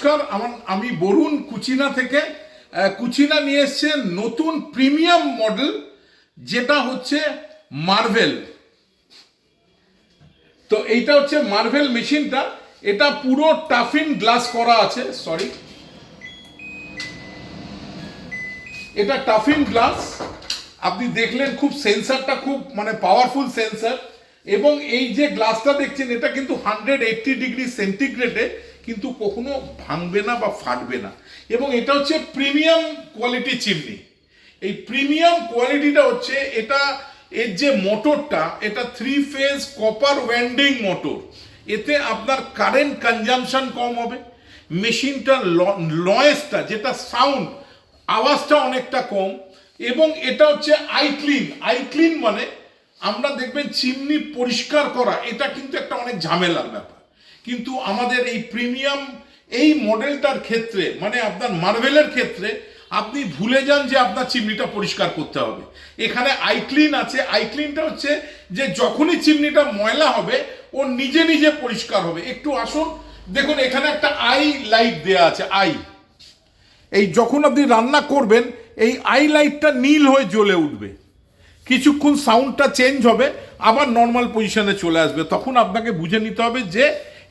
নমস্কার, আমি বরুণ কুচিনা থেকে। কুচিনা নিয়ে এসছে নতুন প্রিমিয়াম মডেল, যেটা হচ্ছে মার্ভেল। তো এইটা হচ্ছে মার্ভেল মেশিনটা। এটা পুরো টাফিন গ্লাস করা আছে, সরি, এটা টাফিন গ্লাস। আপনি দেখলেন খুব সেন্সারটা খুব পাওয়ারফুল সেন্সার, এবং এই যে গ্লাসটা দেখছেন এটা কিন্তু 180 ডিগ্রি সেন্টিগ্রেডে কিন্তু কখনো ভাঙবে না বা ফাটবে না। এবং এটা হচ্ছে প্রিমিয়াম কোয়ালিটি চিমনি। এই প্রিমিয়াম কোয়ালিটিটা হচ্ছে এটা, এর যে মোটরটা, এটা 3 ফেজ কপার ওয়াইন্ডিং মোটর। এতে আপনার কারেন্ট কনজাম্পশন কম হবে, মেশিনটার নয়েজটা, যেটা সাউন্ড, আওয়াজটা অনেকটা কম। এবং এটা হচ্ছে আই ক্লিন মানে আমরা দেখবেন চিমনি পরিষ্কার করা, এটা কিন্তু একটা অনেক ঝামেলার ব্যাপার। কিন্তু আমাদের এই প্রিমিয়াম এই মডেলটার ক্ষেত্রে, আপনার মার্ভেলের ক্ষেত্রে, আপনি ভুলে যান যে আপনার চিমনিটা পরিষ্কার করতে হবে। এখানে আইক্লিন আছে। আইক্লিনটা হচ্ছে যে যখনই চিমনিটা ময়লা হবে ও নিজে নিজে পরিষ্কার হবে। একটু আসুন, দেখুন এখানে একটা আই লাইট দেয়া আছে। এই যখন আপনি রান্না করবেন এই আই লাইটটা নীল হয়ে জ্বলে উঠবে, কিছুক্ষণ সাউন্ডটা চেঞ্জ হবে, আবার নর্মাল পজিশনে চলে আসবে। তখন আপনাকে বুঝে নিতে হবে যে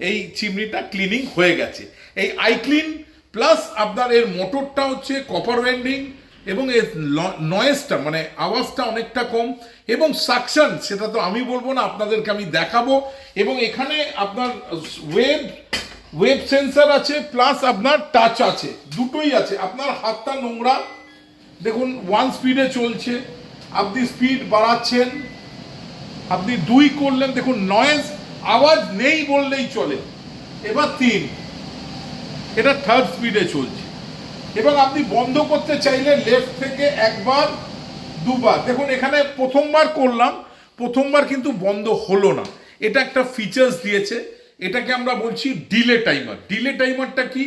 এই চিমনিটা ক্লিনিং হয়ে গেছে। এই আইক্লিন প্লাস আপনার এর মোটরটা হচ্ছে কপার ওয়াইন্ডিং, এবং এর নয়েজটা আওয়াজটা অনেকটা কম, এবং সাকশন সেটা তো আমি বলবো না, আপনাদেরকে আমি দেখাবো। এবং এখানে আপনার ওয়েব সেন্সার আছে, প্লাস আপনার টাচ আছে, দুটোই আছে। আপনার হাতটা নোংরা, দেখুন 1 স্পিডে চলছে, আপনি স্পিড বাড়াচ্ছেন, আপনি 2 করলেন, দেখুন নয়েজ, আওয়াজ নেই বললেই চলে। এবার 3, এটা 3rd স্পিডে চলছে। এবং আপনি বন্ধ করতে চাইলে লেফট থেকে একবার, দুবার। দেখুন এখানে প্রথমবার করলাম, প্রথমবার কিন্তু বন্ধ হলো না। এটা একটা ফিচার্স দিয়েছে, এটাকে আমরা বলছি ডিলে টাইমার। ডিলে টাইমারটা কি?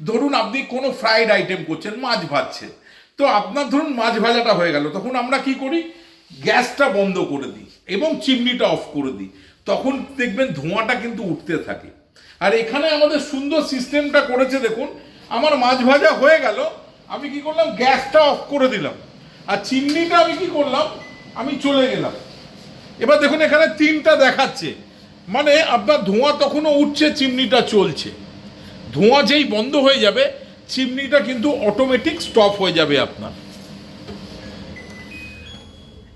ধরুন আপনি কোনো ফ্রাইড আইটেম করছেন, মাছ ভাজছেন, তো আপনার ধরুন মাছ ভাজাটা হয়ে গেল, তখন আমরা কি করি, গ্যাসটা বন্ধ করে দিই এবং চিমনিটা অফ করে দিই। তখন দেখবেন ধোঁয়াটা কিন্তু উঠতে থাকে। আর এখানে আমাদের সুন্দর সিস্টেমটা করেছে, দেখুন আমার মাছ ভাজা হয়ে গেল, আমি কি করলাম, গ্যাসটা অফ করে দিলাম, আর চিমনিটা আমি কি করলাম, আমি চলে গেলাম। এবার দেখুন এখানে 3টা দেখাচ্ছে, আপনার ধোঁয়া তখনও উঠছে, চিমনিটা চলছে। ধোঁয়া যেই বন্ধ হয়ে যাবে, চিমনিটা কিন্তু অটোমেটিক স্টপ হয়ে যাবে আপনার।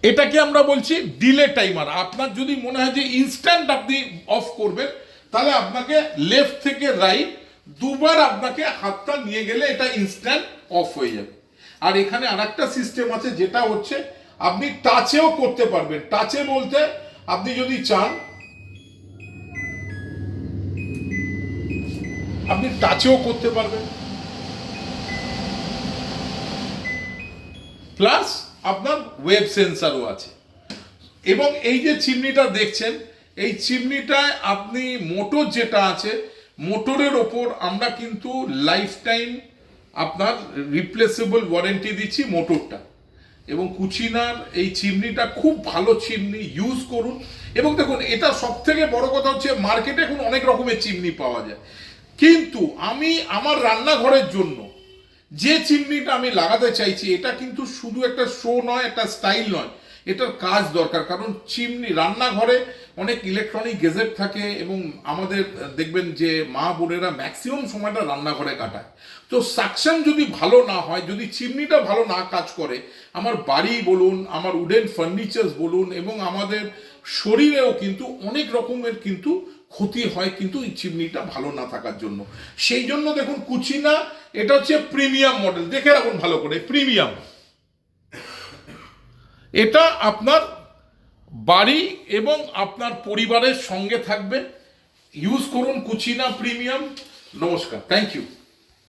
এটাকে আমরা বলছি ডিলে টাইমার। আপনার যদি মনে হয় যে ইনস্ট্যান্ট আপনি অফ করবেন, তাহলে আপনাকে লেফট থেকে রাইট দুবার আপনাকে হাতটা নিয়ে গেলে এটা ইনস্ট্যান্ট অফ হয়ে যাবে। আর এখানে আরেকটা সিস্টেম আছে, যেটা হচ্ছে আপনি টাচেও করতে পারবেন। টাচে বলতে আপনি যদি চান, আপনি টাচেও করতে পারবেন, প্লাস আপনার ওয়েব সেন্সারও আছে। এবং এই যে চিমনিটা দেখছেন, এই চিমনিটায় আপনি মোটর যেটা আছে, মোটরের ওপর আমরা কিন্তু লাইফ টাইম আপনার রিপ্লেসেবল ওয়ারেন্টি দিচ্ছি মোটরটা। এবং কুচিনার এই চিমনিটা খুব ভালো চিমনি, ইউজ করুন। এবং দেখুন এটা সব থেকে বড় কথা হচ্ছে, মার্কেটে এখন অনেক রকমের চিমনি পাওয়া যায়, কিন্তু আমি আমার রান্নাঘরের জন্য যে চিমনিটা আমি লাগাতে চাইছি, এটা কিন্তু শুধু একটা শো নয়, একটা স্টাইল নয়, এটার কাজ দরকার। কারণ চিমনি, রান্নাঘরে অনেক ইলেকট্রনিক গেজেট থাকে, এবং আমাদের দেখবেন যে মা বোনেরা ম্যাক্সিমাম সময়টা রান্নাঘরে কাটায়। তো সাকশন যদি ভালো না হয়, যদি চিমনিটা ভালো না কাজ করে, আমার বাড়ি বলুন, আমার উডেন ফার্নিচার্স বলুন, এবং আমাদের শরীরেও কিন্তু অনেক রকমের কিন্তু ক্ষতি হয়, কিন্তু এই চিমনিটা ভালো না থাকার জন্য। সেই জন্য দেখুন কুচিনা, এটা হচ্ছে প্রিমিয়াম মডেল, দেখে রাখুন ভালো করে, প্রিমিয়াম। এটা আপনার বাড়ি এবং আপনার পরিবারের সঙ্গে থাকবে। ইউজ করুন কুচিনা প্রিমিয়াম। নমস্কার, থ্যাংক ইউ।